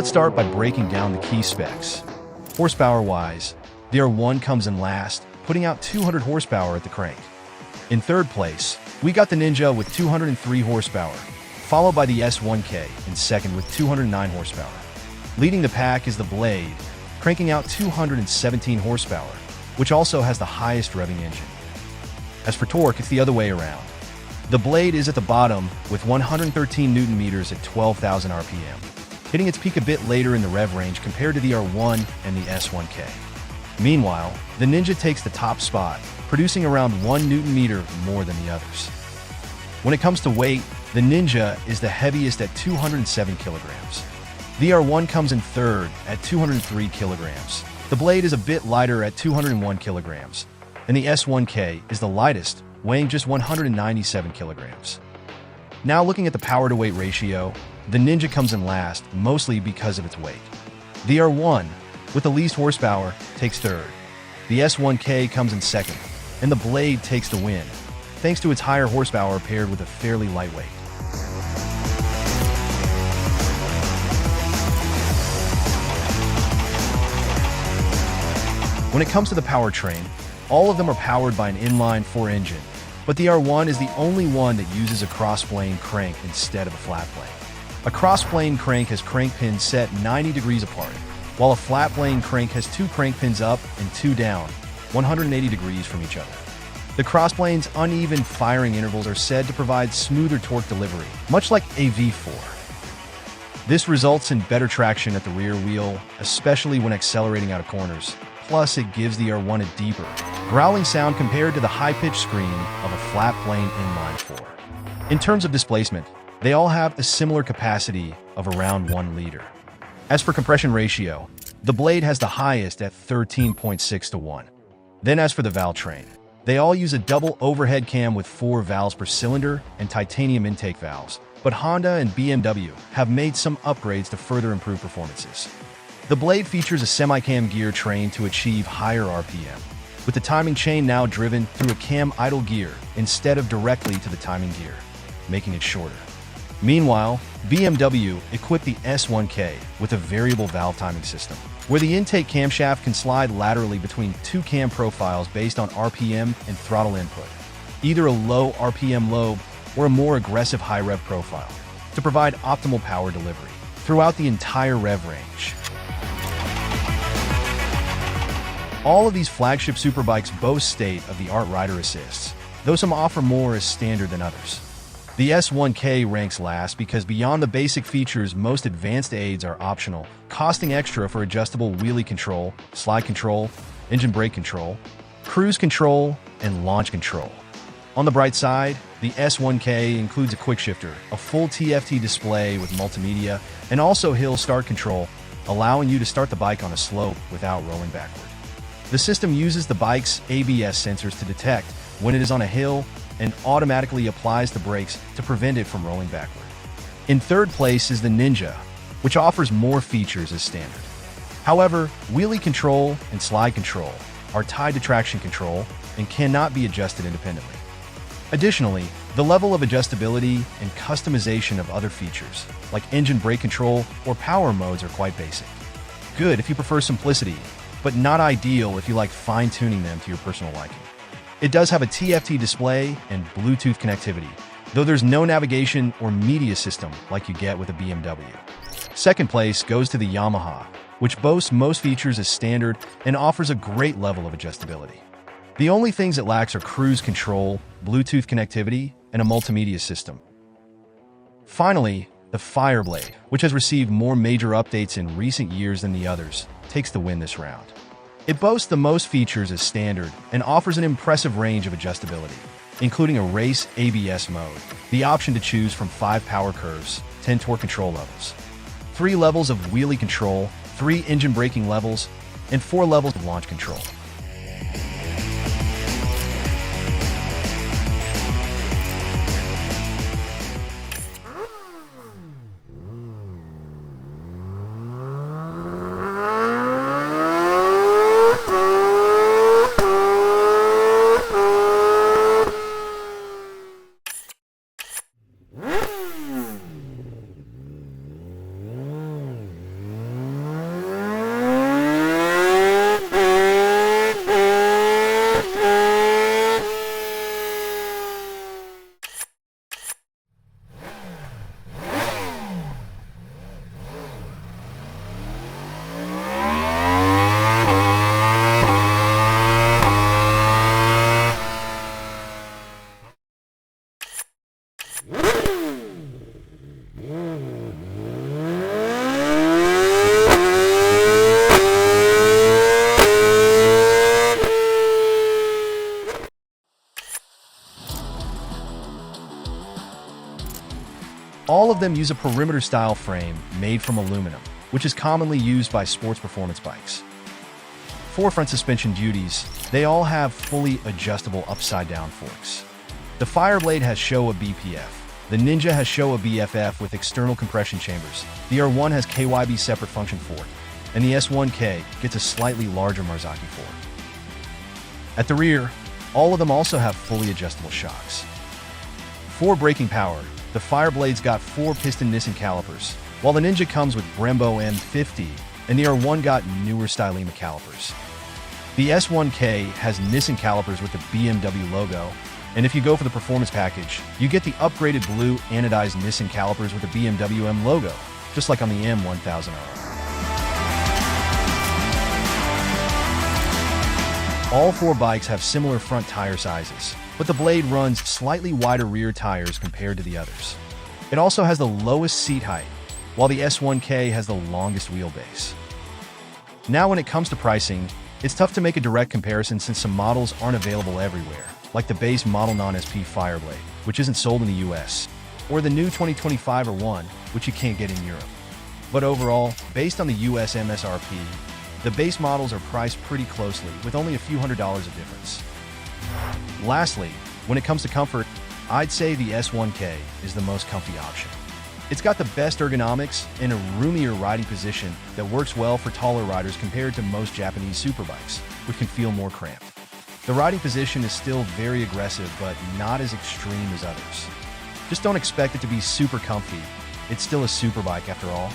Let's start by breaking down the key specs. Horsepower-wise, the R1 comes in last, putting out 200 horsepower at the crank. In third place, we got the Ninja with 203 horsepower, followed by the S1K in second with 209 horsepower. Leading the pack is the Blade, cranking out 217 horsepower, which also has the highest revving engine. As for torque, it's the other way around. The Blade is at the bottom with 113 Newton meters at 12,000 RPM, hitting its peak a bit later in the rev range compared to the R1 and the S1K. Meanwhile, the Ninja takes the top spot, producing around 1 Newton meter more than the others. When it comes to weight, the Ninja is the heaviest at 207 kilograms. The R1 comes in third at 203 kilograms. The Blade is a bit lighter at 201 kilograms, and the S1K is the lightest, weighing just 197 kilograms. Now looking at the power-to-weight ratio, the Ninja comes in last, mostly because of its weight. The R1, with the least horsepower, takes third. The S1K comes in second, and the Blade takes the win, thanks to its higher horsepower paired with a fairly lightweight. When it comes to the powertrain, all of them are powered by an inline-4 engine, but the R1 is the only one that uses a cross-plane crank instead of a flat plane. A cross-plane crank has crank pins set 90 degrees apart, while a flat plane crank has 2 crank pins up and 2 down, 180 degrees from each other. The crossplane's uneven firing intervals are said to provide smoother torque delivery, much like a V4. This results in better traction at the rear wheel, especially when accelerating out of corners. Plus, it gives the R1 a deeper, growling sound compared to the high-pitched scream of a flat plane inline-4. In terms of displacement, they all have a similar capacity of around 1 liter. As for compression ratio, the Blade has the highest at 13.6 to 1. Then as for the valve train, they all use a double overhead cam with 4 valves per cylinder and titanium intake valves, but Honda and BMW have made some upgrades to further improve performances. The Blade features a semi-cam gear train to achieve higher RPM, with the timing chain now driven through a cam idle gear instead of directly to the timing gear, making it shorter. Meanwhile, BMW equipped the S1K with a variable valve timing system, where the intake camshaft can slide laterally between 2 cam profiles based on RPM and throttle input, either a low RPM lobe or a more aggressive high rev profile, to provide optimal power delivery throughout the entire rev range. All of these flagship superbikes boast state-of-the-art rider assists, though some offer more as standard than others. The S1K ranks last because beyond the basic features, most advanced aids are optional, costing extra for adjustable wheelie control, slide control, engine brake control, cruise control, and launch control. On the bright side, the S1K includes a quick shifter, a full TFT display with multimedia, and also hill start control, allowing you to start the bike on a slope without rolling backward. The system uses the bike's ABS sensors to detect when it is on a hill and automatically applies the brakes to prevent it from rolling backward. In third place is the Ninja, which offers more features as standard. However, wheelie control and slide control are tied to traction control and cannot be adjusted independently. Additionally, the level of adjustability and customization of other features, like engine brake control or power modes, are quite basic. Good if you prefer simplicity, but not ideal if you like fine-tuning them to your personal liking. It does have a TFT display and Bluetooth connectivity, though there's no navigation or media system like you get with a BMW. Second place goes to the Yamaha, which boasts most features as standard and offers a great level of adjustability. The only things it lacks are cruise control, Bluetooth connectivity, and a multimedia system. Finally, the Fireblade, which has received more major updates in recent years than the others, takes the win this round. It boasts the most features as standard and offers an impressive range of adjustability, including a race ABS mode, the option to choose from 5 power curves, 10 torque control levels, 3 levels of wheelie control, 3 engine braking levels, and 4 levels of launch control. All of them use a perimeter-style frame made from aluminum, which is commonly used by sports performance bikes. For front suspension duties, they all have fully adjustable upside-down forks. The Fireblade has Showa BPF. The Ninja has Showa BFF with external compression chambers. The R1 has KYB separate function fork, and the S1K gets a slightly larger Marzocchi fork. At the rear, all of them also have fully adjustable shocks. For braking power, the Fireblade's got 4-piston Nissan calipers, while the Ninja comes with Brembo M50, and the R1 got newer Stylema calipers. The S1K has Nissan calipers with the BMW logo, and if you go for the performance package, you get the upgraded blue anodized Nissan calipers with the BMW M logo, just like on the M1000RR. All 4 bikes have similar front tire sizes, but the Blade runs slightly wider rear tires compared to the others. It also has the lowest seat height, while the S1K has the longest wheelbase. Now when it comes to pricing, it's tough to make a direct comparison since some models aren't available everywhere, like the base model non-SP Fireblade, which isn't sold in the US, or the new 2025 R1, which you can't get in Europe. But overall, based on the US MSRP, the base models are priced pretty closely, with only a few $100s of difference. Lastly, when it comes to comfort, I'd say the S1K is the most comfy option. It's got the best ergonomics and a roomier riding position that works well for taller riders compared to most Japanese superbikes, which can feel more cramped. The riding position is still very aggressive, but not as extreme as others. Just don't expect it to be super comfy. It's still a superbike after all.